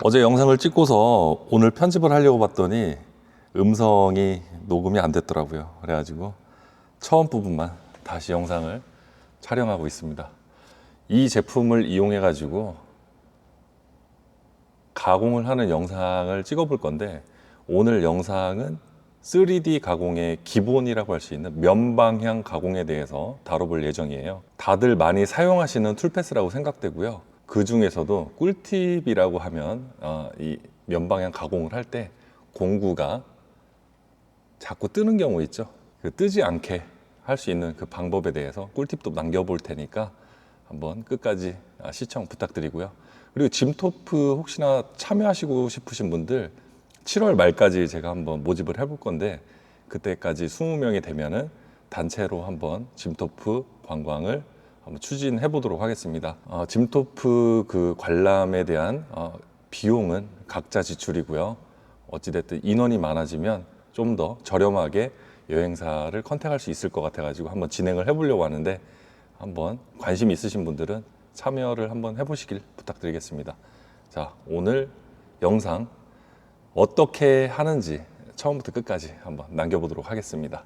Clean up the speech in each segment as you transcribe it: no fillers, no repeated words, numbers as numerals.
어제 영상을 찍고서 오늘 편집을 하려고 봤더니 음성이 녹음이 안 됐더라고요. 그래가지고 처음 부분만 다시 영상을 촬영하고 있습니다. 이 제품을 이용해 가지고 가공을 하는 영상을 찍어 볼 건데, 오늘 영상은 3D 가공의 기본이라고 할 수 있는 면방향 가공에 대해서 다뤄볼 예정이에요. 다들 많이 사용하시는 툴패스라고 생각되고요. 그 중에서도 꿀팁이라고 하면 이 면방향 가공을 할 때 공구가 자꾸 뜨는 경우 있죠. 그 뜨지 않게 할 수 있는 그 방법에 대해서 꿀팁도 남겨볼 테니까 한번 끝까지 시청 부탁드리고요. 그리고 짐토프 혹시나 참여하시고 싶으신 분들 7월 말까지 제가 한번 모집을 해볼 건데, 그때까지 20명이 되면은 단체로 한번 짐토프 관광을 한번 추진해 보도록 하겠습니다. 짐토프 그 관람에 대한 비용은 각자 지출이고요. 어찌됐든 인원이 많아지면 좀 더 저렴하게 여행사를 컨택할 수 있을 것 같아가지고 한번 진행을 해보려고 하는데, 한번 관심 있으신 분들은 참여를 한번 해보시길 부탁드리겠습니다. 자, 오늘 영상 어떻게 하는지 처음부터 끝까지 한번 남겨보도록 하겠습니다.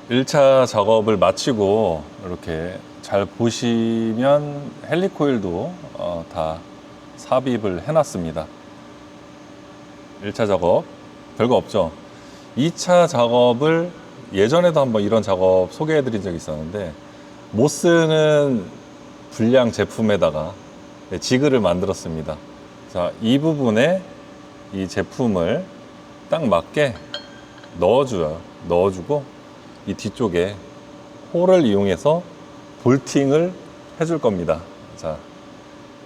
1차 작업을 마치고 이렇게 잘 보시면 헬리코일도 다 삽입을 해놨습니다. 1차 작업 별거 없죠. 2차 작업을 예전에도 한번 이런 작업 소개해 드린 적이 있었는데, 못 쓰는 불량 제품에다가 지그를 만들었습니다. 자, 이 부분에 이 제품을 딱 맞게 넣어주고 이 뒤쪽에 홀을 이용해서 볼팅을 해줄 겁니다. 자,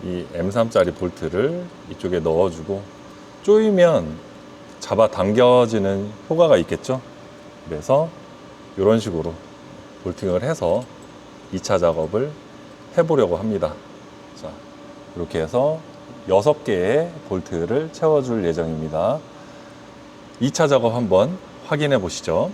이 M3짜리 볼트를 이쪽에 넣어주고 조이면 잡아당겨지는 효과가 있겠죠. 그래서 이런 식으로 볼팅을 해서 2차 작업을 해보려고 합니다. 자, 이렇게 해서 6개의 볼트를 채워줄 예정입니다. 2차 작업 한번 확인해 보시죠.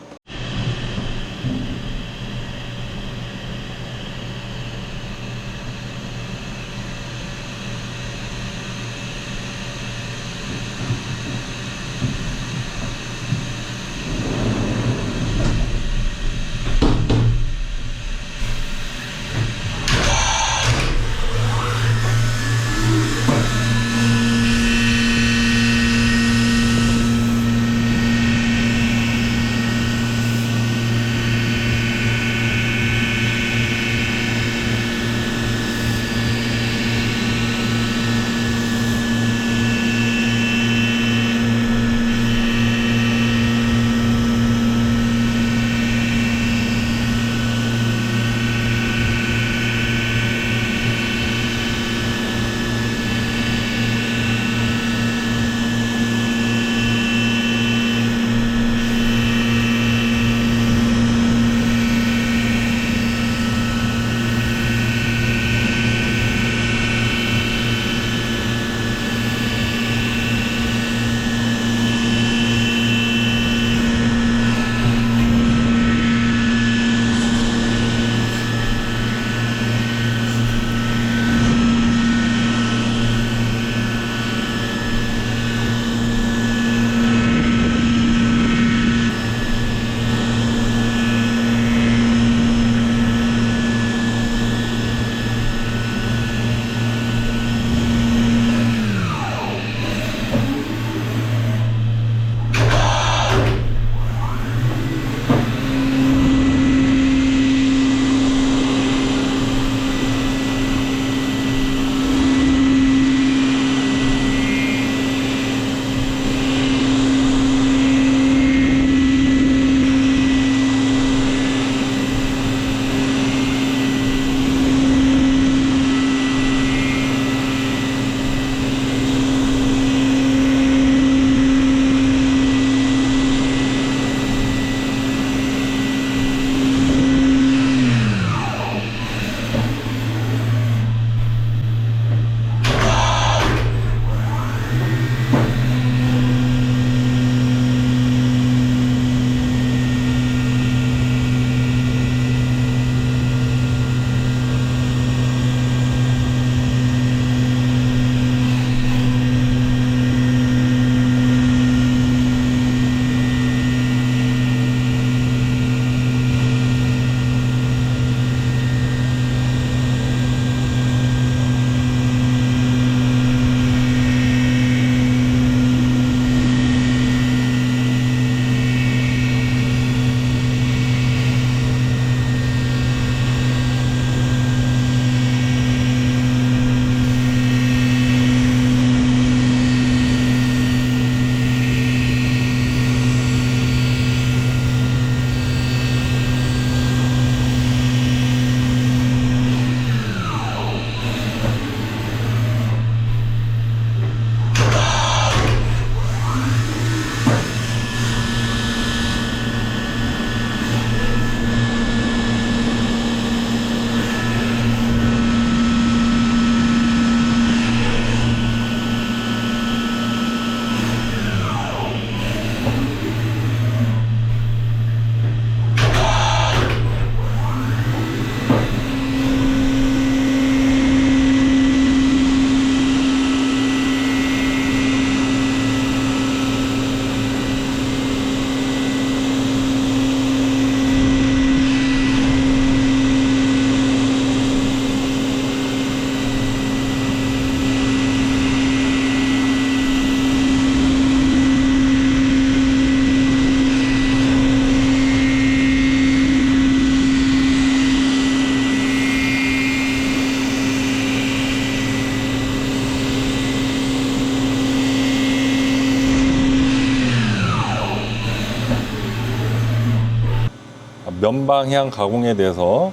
면방향 가공에 대해서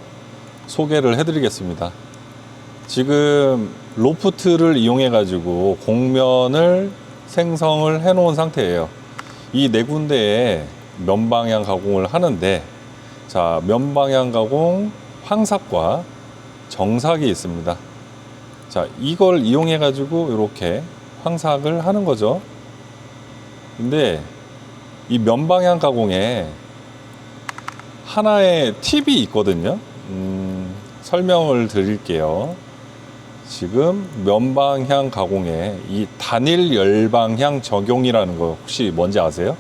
소개를 해드리겠습니다. 지금 로프트를 이용해 가지고 곡면을 생성을 해 놓은 상태예요. 이 네 군데에 면방향 가공을 하는데, 자, 면방향 가공 황삭과 정삭이 있습니다. 자, 이걸 이용해 가지고 이렇게 황삭을 하는 거죠. 근데 이 면방향 가공에 하나의 팁이 있거든요. 설명을 드릴게요. 지금 면방향 가공에 이 단일 열방향 적용이라는 거 혹시 뭔지 아세요?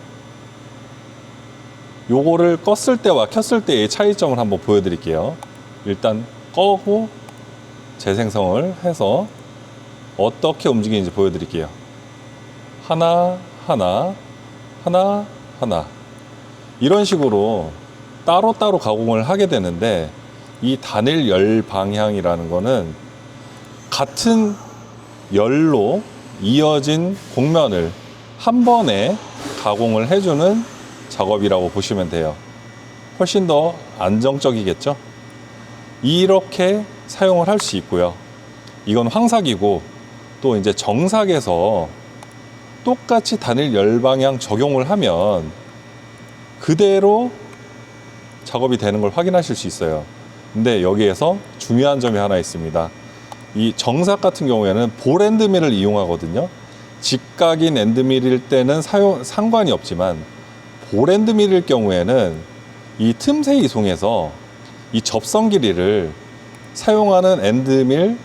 요거를 껐을 때와 켰을 때의 차이점을 한번 보여드릴게요. 일단 꺼고 재생성을 해서 어떻게 움직이는지 보여드릴게요. 하나, 하나, 하나, 하나. 이런 식으로 따로따로 가공을 하게 되는데, 이 단일 열 방향이라는 거는 같은 열로 이어진 곡면을 한 번에 가공을 해주는 작업이라고 보시면 돼요. 훨씬 더 안정적이겠죠? 이렇게 사용을 할 수 있고요. 이건 황삭이고, 또 이제 정삭에서 똑같이 단일 열방향 적용을 하면 그대로 작업이 되는 걸 확인하실 수 있어요. 근데 여기에서 중요한 점이 하나 있습니다. 이 정삭 같은 경우에는 볼 엔드밀을 이용하거든요. 직각인 엔드밀일 때는 상관이 없지만, 볼 엔드밀일 경우에는 이 틈새 이송에서 이 접선 길이를 사용하는 엔드밀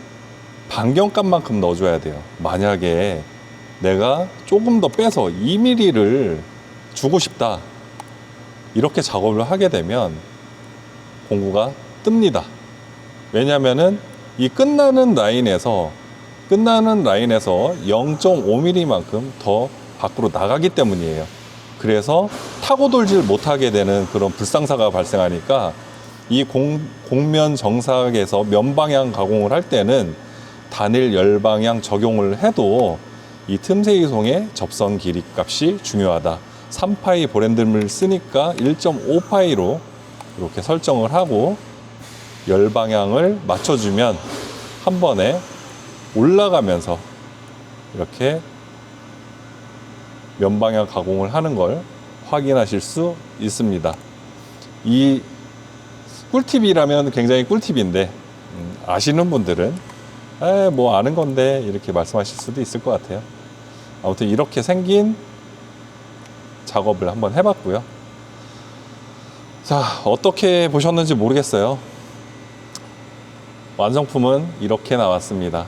반경값만큼 넣어줘야 돼요. 만약에 내가 조금 더 빼서 2mm를 주고 싶다, 이렇게 작업을 하게 되면 공구가 뜹니다. 왜냐면은 이 끝나는 라인에서 0.5mm만큼 더 밖으로 나가기 때문이에요. 그래서 타고 돌질 못하게 되는 그런 불상사가 발생하니까, 이 곡면 정삭에서 면방향 가공을 할 때는 단일 열방향 적용을 해도 이 틈새 이송의 접선 길이 값이 중요하다. 3파이 볼엔드밀을 쓰니까 1.5파이로 이렇게 설정을 하고 열방향을 맞춰주면 한 번에 올라가면서 이렇게 면방향 가공을 하는 걸 확인하실 수 있습니다. 이 꿀팁이라면 굉장히 꿀팁인데, 아시는 분들은 뭐 아는 건데 이렇게 말씀하실 수도 있을 것 같아요. 아무튼 이렇게 생긴 작업을 한번 해봤고요. 자, 어떻게 보셨는지 모르겠어요. 완성품은 이렇게 나왔습니다.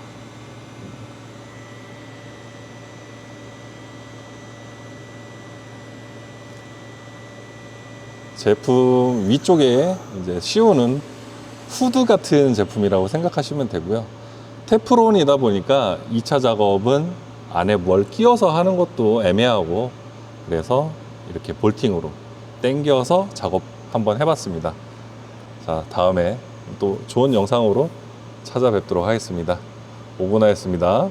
제품 위쪽에 이제 씌우는 후드 같은 제품이라고 생각하시면 되고요. 테프론이다 보니까 2차 작업은 안에 뭘 끼워서 하는 것도 애매하고, 그래서 이렇게 볼팅으로 당겨서 작업 한번 해봤습니다. 자, 다음에 또 좋은 영상으로 찾아뵙도록 하겠습니다. 오분하였습니다.